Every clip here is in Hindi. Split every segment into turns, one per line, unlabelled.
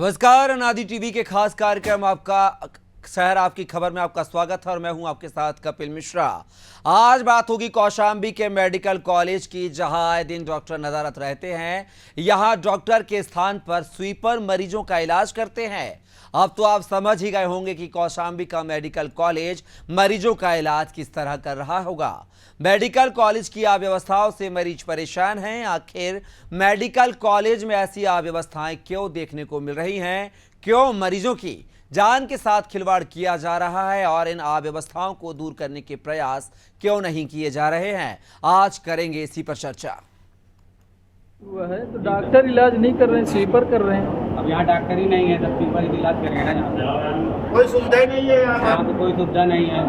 नमस्कार, अनादि टीवी के खास कार्यक्रम आपका शहर आपकी खबर में आपका स्वागत है और मैं हूं आपके साथ कपिल मिश्रा। आज बात होगी कौशाम्बी के मेडिकल कॉलेज की, जहां आए दिन डॉक्टर नजरत रहते हैं। यहां डॉक्टर के स्थान पर स्वीपर मरीजों का इलाज करते हैं। अब तो आप समझ ही गए होंगे कि कौशाम्बी का मेडिकल कॉलेज मरीजों का इलाज किस तरह कर रहा होगा। मेडिकल कॉलेज की अव्यवस्थाओं से मरीज परेशान हैं। आखिर मेडिकल कॉलेज में ऐसी अव्यवस्थाएं क्यों देखने को मिल रही हैं? क्यों मरीजों की जान के साथ खिलवाड़ किया जा रहा है और इन अव्यवस्थाओं को दूर करने के प्रयास क्यों नहीं किए जा रहे हैं? आज करेंगे इसी पर चर्चा।
हुआ है तो डॉक्टर इलाज नहीं कर रहे हैं, स्वीपर कर रहे हैं।
अब यहाँ डॉक्टर ही नहीं है, तब स्वीपर ही इलाज करेगा ना।
कोई सुविधा ही नहीं है यहाँ
पे कोई सुविधा नहीं है,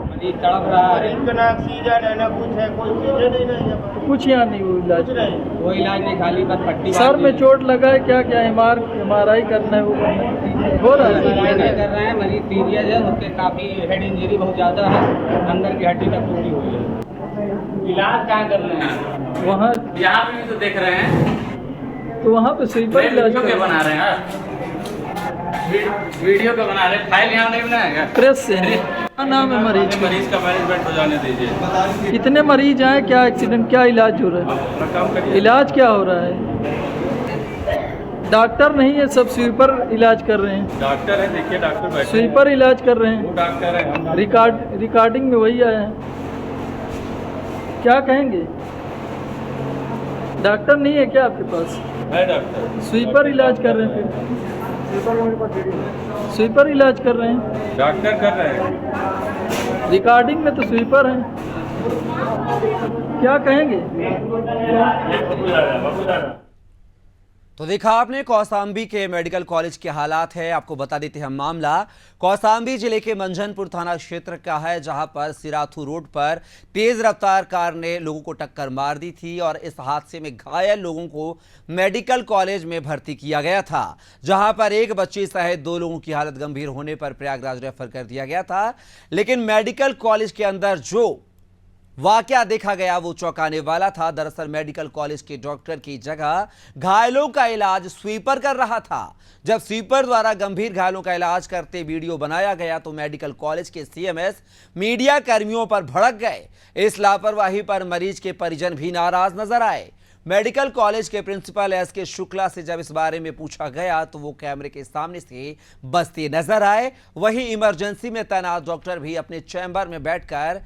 मरीज तड़प रहा है।
इनका ना ऑक्सीजन है ना कुछ है, कोई चीजें नहीं है
तो कुछ यहाँ नहीं हुआ इलाज,
कुछ नहीं।
वो इलाज नहीं, खाली बस पट्टी।
सर में चोट लगा है, क्या क्या MRI करना है, वो हो रहा है।
MRI नहीं कर रहे हैं, मरीज सीरियस है, उसके काफी हेड इंजरी बहुत ज्यादा है, अंदर की हड्डी तक टूटी हुई है। इलाज कहाँ कर रहे हैं?
वहाँ
यहाँ पे भी तो देख रहे हैं,
तो वहाँ पे स्वीपर इलाज
वीडियो के बना रहे हैं। वीडियो के बना रहे हैं, फाइल यहाँ नहीं बनाएगा।
प्रेस से है। क्या नाम है मरीज का?
मरीज का मैनेजमेंट हो जाने दीजिए।
कितने मरीज आए, क्या एक्सीडेंट, क्या इलाज हो रहा है? इलाज क्या हो रहा है? डॉक्टर नहीं है, सब स्वीपर इलाज कर रहे हैं।
डॉक्टर है, देखिए डॉक्टर बैठे हैं।
स्वीपर इलाज कर रहे
वो
हैं।
डॉक्टर है, हम
रिकॉर्डिंग में वही आया है। क्या कहेंगे? डॉक्टर नहीं है क्या आपके पास?
है डॉक्टर।
स्वीपर इलाज कर रहे हैं, फिर स्वीपर इलाज कर रहे हैं।
डॉक्टर कर रहे हैं।
रिकॉर्डिंग में तो स्वीपर हैं। क्या कहेंगे?
तो देखा आपने कौशाम्बी के मेडिकल कॉलेज के हालात है। आपको बता देते हैं मामला कौशाम्बी जिले के मंझनपुर थाना क्षेत्र का है, जहां पर सिराथू रोड पर तेज रफ्तार कार ने लोगों को टक्कर मार दी थी और इस हादसे में घायल लोगों को मेडिकल कॉलेज में भर्ती किया गया था, जहां पर एक बच्ची सहित 2 लोगों की हालत गंभीर होने पर प्रयागराज रेफर कर दिया गया था। लेकिन मेडिकल कॉलेज के अंदर जो वाकया देखा गया वो चौंकाने वाला था। दरअसल मेडिकल कॉलेज के डॉक्टर की जगह घायलों का इलाज स्वीपर कर रहा था। जब स्वीपर द्वारा गंभीर घायलों का इलाज करते वीडियो बनाया गया तो मेडिकल कॉलेज के CMS मीडिया कर्मियों पर भड़क गए। इस लापरवाही पर मरीज के परिजन भी नाराज नजर आए। मेडिकल कॉलेज के प्रिंसिपल SK शुक्ला से जब इस बारे में पूछा गया तो वो कैमरे के सामने से बसते नजर आए। वहीं इमरजेंसी में तैनात डॉक्टर भी अपने चैम्बर में बैठकर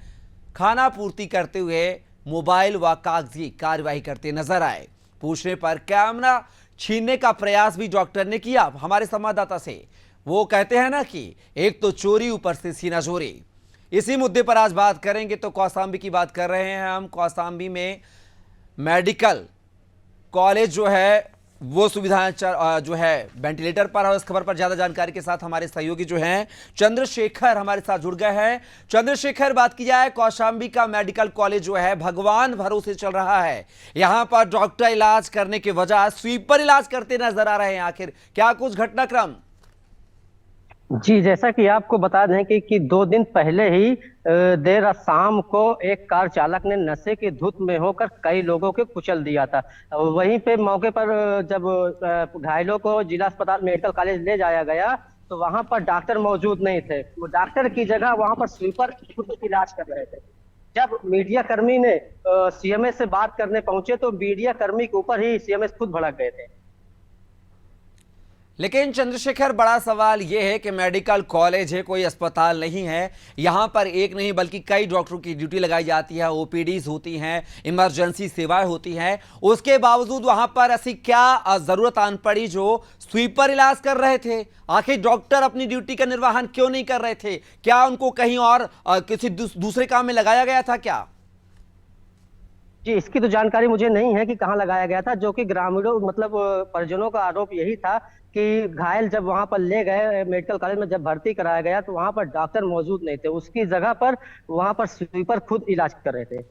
खाना पूर्ति करते हुए मोबाइल व कागजी कार्यवाही करते नजर आए। पूछने पर कैमरा छीनने का प्रयास भी डॉक्टर ने किया हमारे संवाददाता से। वो कहते हैं ना कि एक तो चोरी, ऊपर से सीना चोरी। इसी मुद्दे पर आज बात करेंगे। तो कौशाम्बी की बात कर रहे हैं हम। कौशाम्बी में मेडिकल कॉलेज जो है वो सुविधाएं जो है वेंटिलेटर पर है। इस खबर पर ज्यादा जानकारी के साथ हमारे सहयोगी जो हैं चंद्रशेखर हमारे साथ जुड़ गए हैं। चंद्रशेखर, बात की जाए कौशाम्बी का मेडिकल कॉलेज जो है भगवान भरोसे चल रहा है। यहां पर डॉक्टर इलाज करने के बजाय स्वीपर इलाज करते नजर आ रहे हैं। आखिर क्या कुछ घटनाक्रम?
जी, जैसा कि आपको बता दें कि 2 दिन पहले ही देर रात शाम को एक कार चालक ने नशे की धुत में होकर कई लोगों को कुचल दिया था। वहीं पे मौके पर जब घायलों को जिला अस्पताल मेडिकल कॉलेज ले जाया गया तो वहां पर डॉक्टर मौजूद नहीं थे। वो डॉक्टर की जगह वहां पर स्वीपर खुद इलाज कर रहे थे। जब मीडिया कर्मी ने CMS से बात करने पहुंचे तो मीडिया कर्मी के ऊपर ही CMS खुद भड़क गए थे।
लेकिन चंद्रशेखर, बड़ा सवाल यह है कि मेडिकल कॉलेज है, कोई अस्पताल नहीं है। यहाँ पर एक नहीं बल्कि कई डॉक्टरों की ड्यूटी लगाई जाती है, OPDs होती हैं, इमरजेंसी सेवाएं होती हैं। उसके बावजूद वहाँ पर ऐसी क्या ज़रूरत आन पड़ी जो स्वीपर इलाज कर रहे थे? आखिर डॉक्टर अपनी ड्यूटी का निर्वहन क्यों नहीं कर रहे थे? क्या उनको कहीं और किसी दूसरे काम में लगाया गया था क्या?
जी, इसकी तो जानकारी मुझे नहीं है कि कहाँ लगाया गया था। जो कि ग्रामीणों मतलब परिजनों का आरोप यही था कि घायल जब वहां पर ले गए मेडिकल कॉलेज में, जब भर्ती कराया गया तो वहां पर डॉक्टर मौजूद नहीं थे। उसकी जगह पर वहां पर स्वीपर खुद इलाज कर रहे थे।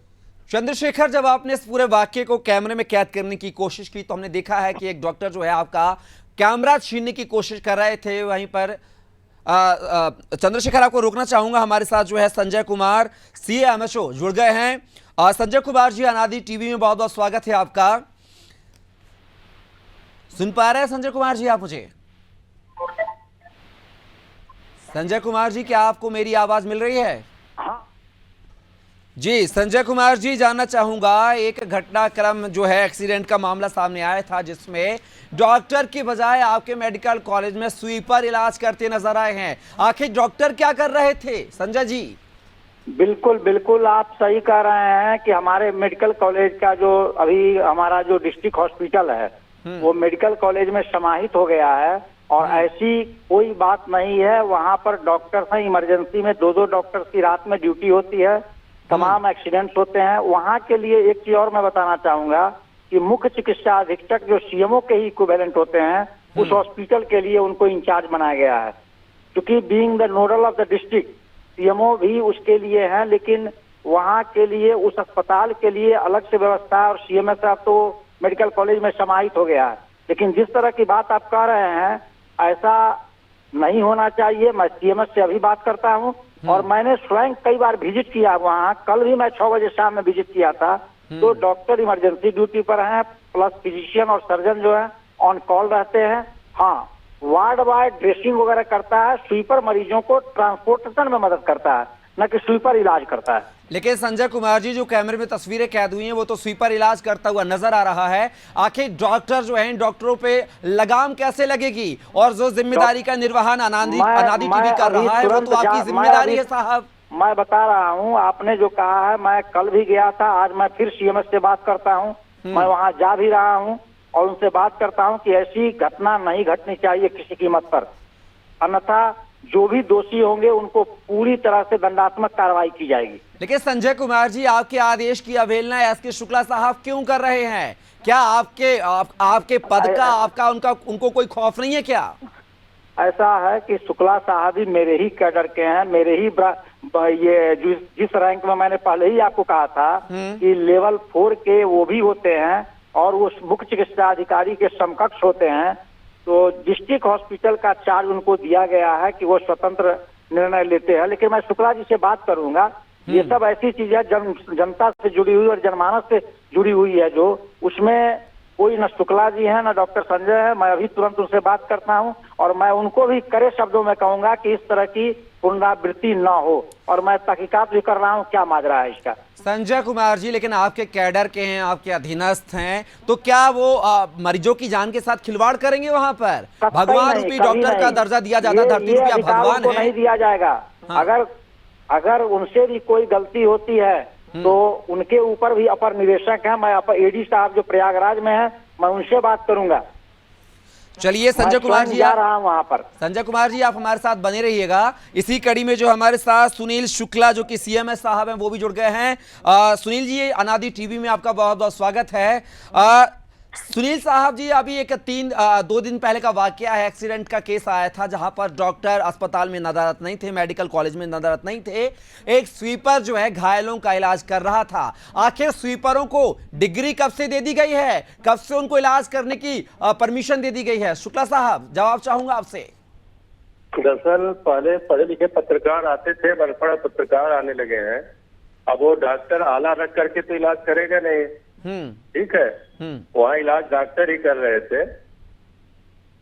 चंद्रशेखर, जब आपने इस पूरे वाक्य को कैमरे में कैद करने की कोशिश की तो हमने देखा है कि एक डॉक्टर जो है आपका कैमरा छीनने की कोशिश कर रहे थे। वहीं पर चंद्रशेखर, आपको रोकना चाहूंगा, हमारे साथ जो है संजय कुमार CMHO जुड़ गए हैं। संजय कुमार जी, अनादि टीवी में बहुत बहुत स्वागत है आपका। सुन पा रहे हैं संजय कुमार जी आप मुझे? संजय कुमार जी, क्या आपको मेरी आवाज मिल रही है?
हाँ।
जी संजय कुमार जी, जानना चाहूंगा, एक घटनाक्रम जो है एक्सीडेंट का मामला सामने आया था जिसमें डॉक्टर की बजाय आपके मेडिकल कॉलेज में स्वीपर इलाज करते नजर आए हैं। आखिर डॉक्टर क्या कर रहे थे संजय जी?
बिल्कुल बिल्कुल, आप सही कह रहे हैं कि हमारे मेडिकल कॉलेज का जो अभी हमारा जो डिस्ट्रिक्ट हॉस्पिटल है वो मेडिकल कॉलेज में समाहित हो गया है और ऐसी कोई बात नहीं है। वहाँ पर डॉक्टर्स हैं, इमरजेंसी में 2-2 डॉक्टर्स की रात में ड्यूटी होती है, तमाम एक्सीडेंट्स होते हैं। वहाँ के लिए एक चीज और मैं बताना चाहूंगा कि मुख्य चिकित्सा अधीक्षक जो सीएमओ के ही इक्विवेलेंट होते हैं, उस हॉस्पिटल के लिए उनको इंचार्ज बनाया गया है, क्योंकि being the nodal of the district CMO भी उसके लिए हैं, लेकिन वहाँ के लिए उस अस्पताल के लिए अलग से व्यवस्था है और सीएमएस अब तो मेडिकल कॉलेज में समाहित हो गया है। लेकिन जिस तरह की बात आप कह रहे हैं ऐसा नहीं होना चाहिए। मैं सीएमएस से अभी बात करता हूँ और मैंने स्वयं कई बार विजिट किया वहाँ। कल भी मैं 6 बजे शाम में विजिट किया था, तो डॉक्टर इमरजेंसी ड्यूटी पर हैं, प्लस फिजिशियन और सर्जन जो है ऑन कॉल रहते हैं। हाँ, वार्ड वाइड ड्रेसिंग वगैरह करता है, स्वीपर मरीजों को ट्रांसपोर्टेशन में मदद करता है, न कि स्वीपर इलाज करता है।
लेकिन संजय कुमार जी, जो कैमरे में तस्वीरें कैद हुई हैं वो तो स्वीपर इलाज करता हुआ नजर आ रहा है। आखिर डॉक्टर जो हैं, डॉक्टरों पे लगाम कैसे लगेगी? और जो जिम्मेदारी का निर्वहन अनादि टीवी कर रहा है वो तो आपकी जिम्मेदारी है साहब।
मैं बता रहा हूँ, आपने जो कहा है, मैं कल भी गया था, आज मैं फिर सीएमएस से बात करता हूँ। मैं वहाँ जा भी रहा हूँ और उनसे बात करता हूँ कि ऐसी घटना नहीं घटनी चाहिए किसी कीमत पर, अन्यथा जो भी दोषी होंगे उनको पूरी तरह से दंडात्मक कार्रवाई की जाएगी।
लेकिन संजय कुमार जी, आपके आदेश की अवहेलना एसके शुक्ला साहब क्यों कर रहे हैं? क्या आपके पद का, आपका उनको कोई खौफ नहीं है क्या?
ऐसा है कि शुक्ला साहब ही मेरे ही कैडर के हैं, मेरे ही ये जिस रैंक में मैंने पहले ही आपको कहा था कि लेवल 4 के वो भी होते हैं और वो मुख्य चिकित्सा अधिकारी के समकक्ष होते हैं। तो डिस्ट्रिक्ट हॉस्पिटल का चार्ज उनको दिया गया है कि वो स्वतंत्र निर्णय लेते हैं। लेकिन मैं शुक्ला जी से बात करूंगा, ये सब ऐसी चीज है जनता से जुड़ी हुई और जनमानस से जुड़ी हुई है, जो उसमें कोई न शुक्ला जी है न डॉक्टर संजय है। मैं अभी तुरंत उनसे बात करता हूं और मैं उनको भी कड़े शब्दों में कहूंगा कि इस तरह की पुनरावृत्ति न हो, और मैं तहकीकात भी कर रहा हूं क्या माजरा है इसका।
संजय कुमार जी, लेकिन आपके कैडर के हैं, आपके अधीनस्थ हैं, तो क्या वो मरीजों की जान के साथ खिलवाड़ करेंगे? वहां पर भगवान रूपी डॉक्टर का दर्जा दिया जाता है, धरती रूपी भगवान है,
नहीं दिया जाएगा। हाँ। अगर उनसे भी कोई गलती होती है तो उनके ऊपर भी अपर निदेशक है, मैं अपर एडी साहब जो प्रयागराज में है, मैं उनसे बात करूंगा।
चलिए संजय कुमार जी,
जा रहा हूं वहां पर।
संजय कुमार जी, आप हमारे साथ बने रहिएगा। इसी कड़ी में जो हमारे साथ सुनील शुक्ला जो कि सीएमएस साहब हैं वो भी जुड़ गए हैं। सुनील जी, अनादि टीवी में आपका बहुत बहुत स्वागत है। सुनील साहब जी, अभी 2 दिन पहले का वाकया है, एक्सीडेंट का केस आया था जहां पर डॉक्टर अस्पताल में नदारत नहीं थे, मेडिकल कॉलेज में नदारत नहीं थे। एक स्वीपर जो है घायलों का इलाज कर रहा था। आखिर स्वीपरों को डिग्री कब से दे दी गई है? कब से उनको इलाज करने की परमिशन दे दी गई है? शुक्ला साहब, जवाब चाहूंगा आपसे।
दरअसल पहले पढ़े लिखे पत्रकार आते थे, बड़े पत्रकार आने लगे हैं। अब वो डॉक्टर आला रख करके तो इलाज करेगा नहीं, ठीक है। वहाँ इलाज डॉक्टर ही कर रहे थे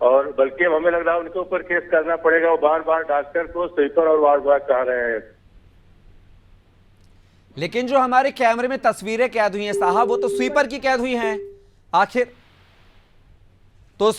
और बल्कि हमें लग रहा है उनके ऊपर केस करना पड़ेगा। वो बार बार डॉक्टर को स्वीपर और वार्ड बॉय कह रहे हैं।
लेकिन जो हमारे कैमरे में तस्वीरें कैद हुई हैं साहब, वो तो स्वीपर की कैद हुई हैं। आखिर तो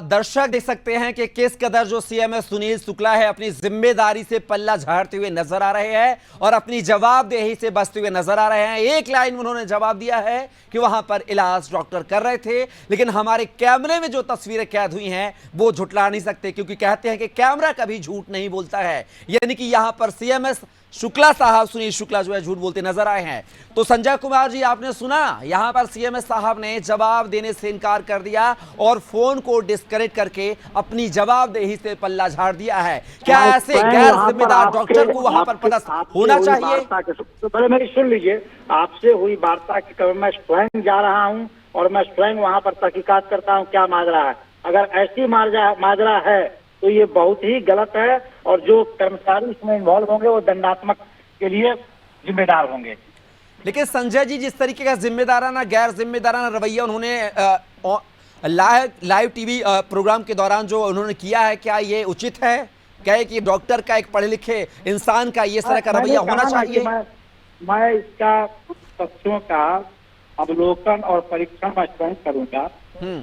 दर्शक देख सकते हैं कि किस कदर जो सीएमएस सुनील शुक्ला है अपनी जिम्मेदारी से पल्ला झाड़ते हुए नजर आ रहे हैं और अपनी जवाबदेही से बचते हुए नजर आ रहे हैं। एक लाइन उन्होंने जवाब दिया है कि वहां पर इलाज डॉक्टर कर रहे थे, लेकिन हमारे कैमरे में जो तस्वीरें कैद हुई हैं वो झुटला नहीं सकते, क्योंकि कहते हैं कि कैमरा कभी झूठ नहीं बोलता है। यानी कि यहां पर सीएमएस शुक्ला साहब, सुनील शुक्ला जो है झूठ बोलते नजर आए हैं। तो संजय कुमार जी, आपने सुना, यहां पर सीएमएस साहब ने जवाब देने से इनकार कर दिया और फोन को डिस्कनेक्ट करके अपनी जवाबदेही से पल्ला झाड़ दिया है। क्या ऐसे गैर जिम्मेदार डॉक्टर को वहां पर पदस्थ होना चाहिए?
तो पहले मेरी सुन लीजिए, आपसे हुई वार्ता के क्रम में स्वयं जा रहा हूं और मैं स्वयं वहां पर तहकीकात करता हूं क्या माजरा है। अगर ऐसी माजरा है तो ये बहुत ही गलत है और जो कर्मचारी इसमें इन्वॉल्व होंगे वो दंडात्मक के लिए जिम्मेदार होंगे।
लेकिन संजय जी, जिस तरीके का जिम्मेदाराना गैर जिम्मेदाराना रवैया उन्होंने लाइव टीवी प्रोग्राम के दौरान जो उन्होंने किया है, क्या ये उचित है? कहे कि डॉक्टर का, एक पढ़े लिखे इंसान का ये तरह का रवैया होना चाहिए?
मैं इसका तथ्यों का अवलोकन और परीक्षण मैं स्वयं करूंगा।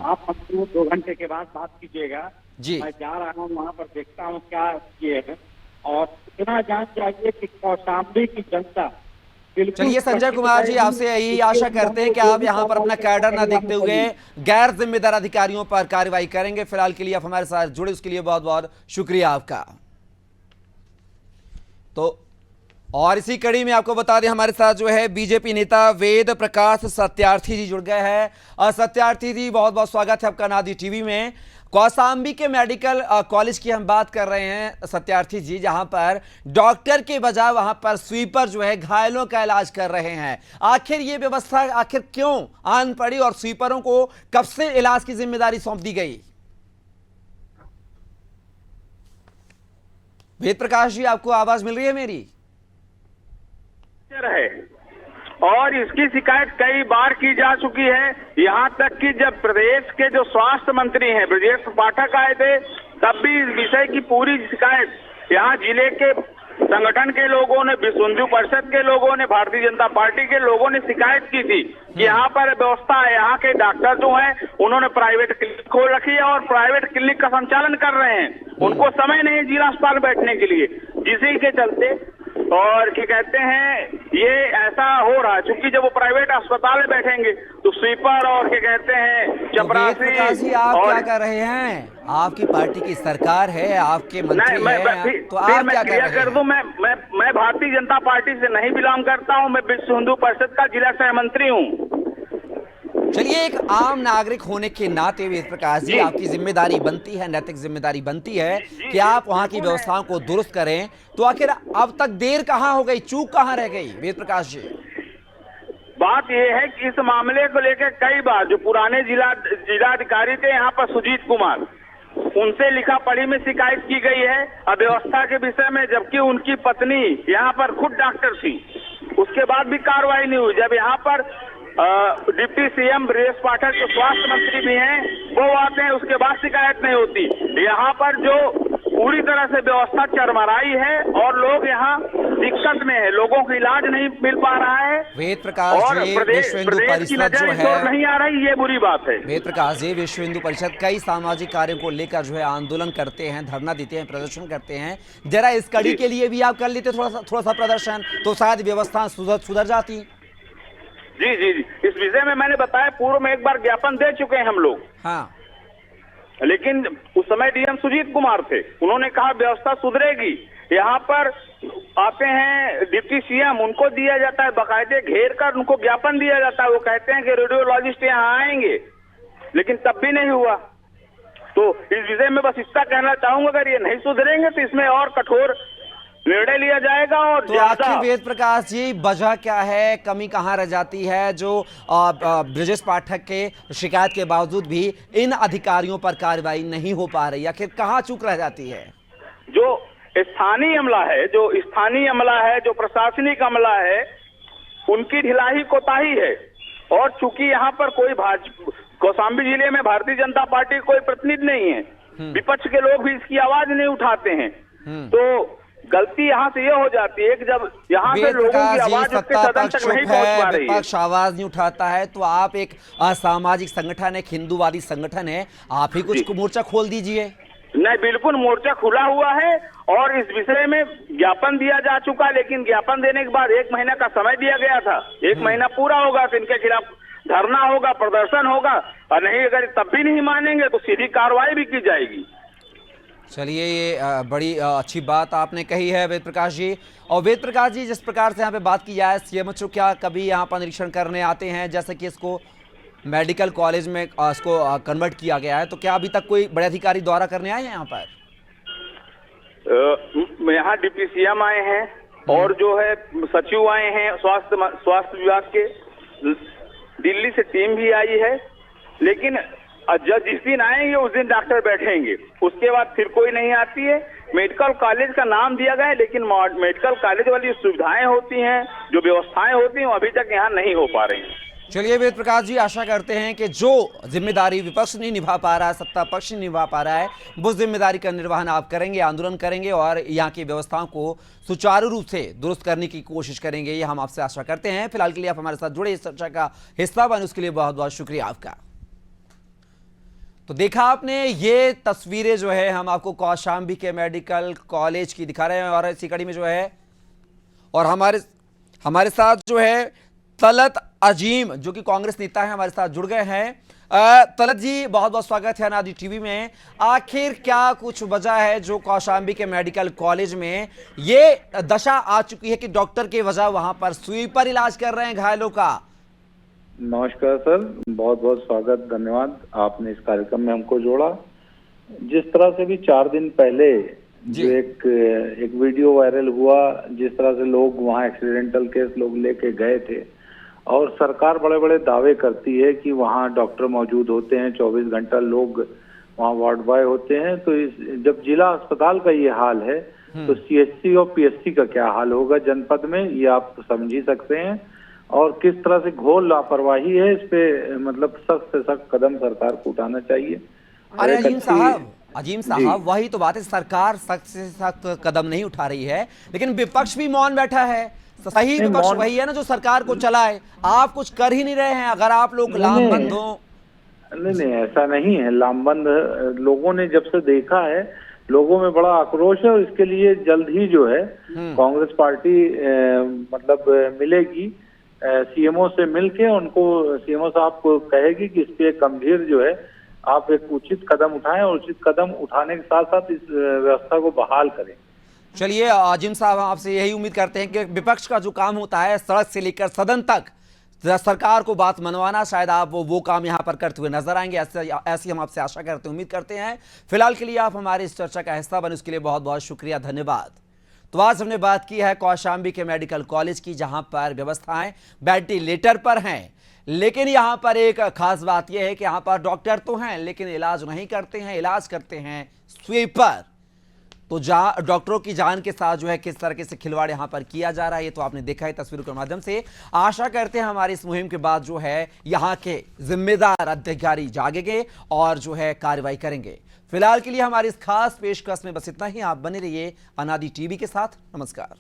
आप हमसे 2 घंटे के बाद बात कीजिएगा
जी।
मैं जा रहा हूँ वहाँ पर, देखता हूँ क्या किए है। और इतना जान चाहिए कि कौशाम्बी की जनता
चलिए संजय कुमार जी, आपसे यही आशा करते हैं कि आप यहाँ पर अपना कैडर न देखते हुए गैर जिम्मेदार अधिकारियों पर कार्रवाई करेंगे। फिलहाल के लिए आप हमारे साथ जुड़े उसके लिए बहुत बहुत शुक्रिया आपका। तो और इसी कड़ी में आपको बता दें हमारे साथ जो है बीजेपी नेता वेद प्रकाश सत्यार्थी जी जुड़ गए हैं। और सत्यार्थी जी, बहुत बहुत स्वागत है आपका नादी टीवी में। कौशाम्बी के मेडिकल कॉलेज की हम बात कर रहे हैं सत्यार्थी जी, जहां पर डॉक्टर के बजाय वहां पर स्वीपर जो है घायलों का इलाज कर रहे हैं। आखिर ये व्यवस्था आखिर क्यों आन पड़ी और स्वीपरों को कब से इलाज की जिम्मेदारी सौंप दी गई? वेद प्रकाश जी, आपको आवाज मिल रही है मेरी?
है और इसकी शिकायत कई बार की जा चुकी है। यहाँ तक कि जब प्रदेश के जो स्वास्थ्य मंत्री हैं ब्रजेश पाठक आए थे, तब भी इस विषय की पूरी शिकायत यहाँ जिले के संगठन के लोगों ने, विश्व हिंदू परिषद के लोगों ने, भारतीय जनता पार्टी के लोगों ने शिकायत की थी कि यहाँ पर व्यवस्था है, यहाँ के डॉक्टर जो हैं उन्होंने प्राइवेट क्लिनिक खोल रखी है और प्राइवेट क्लिनिक का संचालन कर रहे हैं। उनको समय नहीं है जिला अस्पताल बैठने के लिए, जिसी के चलते और क्या कहते हैं ये ऐसा हो रहा है। क्योंकि जब वो प्राइवेट अस्पताल में बैठेंगे तो स्वीपर और क्या कहते हैं चपरासी
आप
और
क्या कर रहे हैं? आपकी पार्टी की सरकार है, आपके मंत्री हैं, तो आप क्या कर रहे हैं?
कर दूं, मैं भारतीय जनता पार्टी से नहीं बिलोंग करता हूं, मैं विश्व हिंदू परिषद का जिला सह मंत्री हूं।
चलिए, एक आम नागरिक होने के नाते वेद प्रकाश जी, आपकी जिम्मेदारी बनती है, नैतिक जिम्मेदारी बनती है कि आप वहां की व्यवस्थाओं को दुरुस्त करें। तो आखिर अब तक देर कहां हो गई, चूक कहां रह गई वेद प्रकाश जी?
बात यह है कि इस मामले को लेकर कई बार जो पुराने जिलाधिकारी थे यहाँ पर सुजीत कुमार, उनसे लिखा पढ़ी में शिकायत की गई है अव्यवस्था के विषय में, जबकि उनकी पत्नी यहाँ पर खुद डॉक्टर थी। उसके बाद भी कार्रवाई नहीं हुई। जब यहाँ पर डिप्टी सीएम ब्रजेश पाठक जो स्वास्थ्य मंत्री भी हैं वो आते हैं, उसके बाद शिकायत नहीं होती। यहाँ पर जो पूरी तरह से व्यवस्था चरमराई है और लोग यहाँ दिक्कत में है, लोगों को इलाज नहीं मिल पा रहा है।
वेद प्रकाश जी, विश्व हिंदू परिषद जो है
नहीं आ रही, ये बुरी बात है।
वेद प्रकाश जी, विश्व हिंदू परिषद कई सामाजिक कार्यों को लेकर जो है आंदोलन करते हैं, धरना देते हैं, प्रदर्शन करते हैं। जरा इस कड़ी के लिए भी आप कर लेते थोड़ा सा प्रदर्शन, तो शायद व्यवस्था सुधर जाती।
जी जी जी, इस विषय में मैंने बताया, पूर्व में एक बार ज्ञापन दे चुके हैं हम लोग।
हाँ,
लेकिन उस समय डीएम सुजीत कुमार थे, उन्होंने कहा व्यवस्था सुधरेगी। यहाँ पर आते हैं डिप्टी सीएम, उनको दिया जाता है बाकायदे घेर कर, उनको ज्ञापन दिया जाता है। वो कहते हैं कि रेडियोलॉजिस्ट यहाँ आएंगे, लेकिन तब भी नहीं हुआ। तो इस विषय में बस इतना कहना चाहूंगा, अगर ये नहीं सुधरेंगे तो इसमें और कठोर निर्णय लिया जाएगा। और
तो आखिर वेद प्रकाश जी, वजह क्या है, कमी कहाँ रह जाती है जो ब्रजेश पाठक के शिकायत के बावजूद भी इन अधिकारियों पर कार्रवाई नहीं हो पा रही? आखिर कहाँ चूक रह जाती है?
जो स्थानीय अमला है, जो प्रशासनिक अमला है, उनकी ढिलाई कोताही है। और चूंकि यहाँ पर कोई कौशाम्बी जिले में भारतीय जनता पार्टी कोई प्रतिनिधि नहीं है, विपक्ष के लोग भी इसकी आवाज नहीं उठाते हैं, तो गलती यहाँ से ये हो जाती है कि जब यहाँ से लोगों की आवाज उसके सदन तक नहीं पहुंच पा रही है,
विपक्ष आवाज नहीं उठाता है, तो आप एक असामाजिक संगठन है, हिंदूवादी संगठन है, आप ही कुछ मोर्चा खोल दीजिए।
नहीं, बिल्कुल मोर्चा खुला हुआ है और इस विषय में ज्ञापन दिया जा चुका, लेकिन ज्ञापन देने के बाद 1 महीना का समय दिया गया था। 1 महीना पूरा होगा तो इनके खिलाफ धरना होगा, प्रदर्शन होगा, और नहीं अगर तब भी नहीं मानेंगे तो सीधी कार्रवाई भी की जाएगी।
चलिए, ये बड़ी अच्छी बात आपने कही है वेद प्रकाश जी। और वेद प्रकाश जी, जिस प्रकार से यहाँ पे बात की जाए, सीएमएचओ क्या कभी यहाँ पर निरीक्षण करने आते हैं? जैसे कि इसको मेडिकल कॉलेज में इसको कन्वर्ट किया गया है, तो क्या अभी तक कोई बड़े अधिकारी द्वारा करने आए हैं यहाँ पर?
यहाँ डिप्टी सीएम आए हैं और जो है सचिव आए हैं स्वास्थ्य विभाग के, दिल्ली से टीम भी आई है, लेकिन जब जिस दिन आएंगे उस दिन डॉक्टर बैठेंगे, उसके बाद फिर कोई नहीं आती है। मेडिकल कॉलेज का नाम दिया गया है, लेकिन मेडिकल कॉलेज वाली सुविधाएं होती हैं, जो व्यवस्थाएं होती हैं, अभी तक यहाँ नहीं हो पा रही हैं।
चलिए वेद प्रकाश जी, आशा करते हैं कि जो जिम्मेदारी विपक्ष नहीं निभा पा रहा है, सत्ता पक्ष नहीं निभा पा रहा है, वो जिम्मेदारी का निर्वहन आप करेंगे, आंदोलन करेंगे और यहाँ की व्यवस्थाओं को सुचारू रूप से दुरुस्त करने की कोशिश करेंगे, ये हम आपसे आशा करते हैं। फिलहाल के लिए आप हमारे साथ जुड़े, इस चर्चा का हिस्सा बने, उसके लिए बहुत बहुत शुक्रिया आपका। तो देखा आपने ये तस्वीरें जो है हम आपको कौशाम्बी के मेडिकल कॉलेज की दिखा रहे हैं और इसी कड़ी में जो है और हमारे साथ जो है तलत अजीम जो कि कांग्रेस नेता है हमारे साथ जुड़ गए हैं। तलत जी, बहुत बहुत स्वागत है अनादि टीवी में। आखिर क्या कुछ वजह है जो कौशाम्बी के मेडिकल कॉलेज में ये दशा आ चुकी है कि डॉक्टर के वजह वहां पर सुई पर इलाज कर रहे हैं घायलों का?
नमस्कार सर, बहुत बहुत स्वागत, धन्यवाद आपने इस कार्यक्रम में हमको जोड़ा। जिस तरह से भी 4 दिन पहले जो एक वीडियो वायरल हुआ, जिस तरह से लोग वहाँ एक्सीडेंटल केस लोग लेके गए थे और सरकार बड़े बड़े दावे करती है कि वहाँ डॉक्टर मौजूद होते हैं, 24 घंटा लोग वहाँ वार्ड बॉय होते हैं, तो जब जिला अस्पताल का ये हाल है तो CHC और PSC का क्या हाल होगा जनपद में, ये आप समझ ही सकते हैं। और किस तरह से घोर लापरवाही है, इस पे मतलब सख्त से सख्त कदम सरकार को उठाना चाहिए।
अरे अजीम साहब वही तो बात है, सरकार सख्त से सख्त कदम नहीं उठा रही है लेकिन विपक्ष भी मौन बैठा है। सही विपक्ष वही है ना जो सरकार को चलाए, आप कुछ कर ही नहीं रहे हैं। अगर आप लोग लामबंद हो,
नहीं ऐसा नहीं है। लामबंद लोगों ने जब से देखा है, लोगों में बड़ा आक्रोश है और इसके लिए जल्द ही जो है कांग्रेस पार्टी मतलब मिलेगी, CMO से मिलके उनको CMO साहब को कहेगी कि इस पे गंभीर जो है आप एक उचित कदम उठाएं और उचित कदम उठाने के साथ साथ इस व्यवस्था को बहाल करें।
चलिए अजीम साहब, आपसे यही उम्मीद करते हैं कि विपक्ष का जो काम होता है सड़क से लेकर सदन तक सरकार को बात मनवाना, शायद आप वो काम यहाँ पर करते हुए नजर आएंगे, ऐसी हम आपसे आशा करते हैं, उम्मीद करते हैं। फिलहाल के लिए आप हमारी इस चर्चा का हिस्सा बने, उसके लिए बहुत बहुत शुक्रिया, धन्यवाद। तो आज हमने बात की है कौशाम्बी के मेडिकल कॉलेज की, जहां पर व्यवस्थाएं वेंटिलेटर पर हैं, लेकिन यहां पर एक खास बात यह है कि यहां पर डॉक्टर तो हैं लेकिन इलाज नहीं करते हैं, इलाज करते हैं सुई पर। तो जहां डॉक्टरों की जान के साथ जो है किस तरीके से खिलवाड़ यहां पर किया जा रहा है, ये तो आपने देखा है तस्वीरों के माध्यम से। आशा करते हैं हमारी इस मुहिम के बाद जो है यहां के जिम्मेदार अधिकारी जागेंगे और जो है कार्रवाई करेंगे। फिलहाल के लिए हमारी इस खास पेशकश में बस इतना ही। आप बने रहिए अनादि टीवी के साथ। नमस्कार।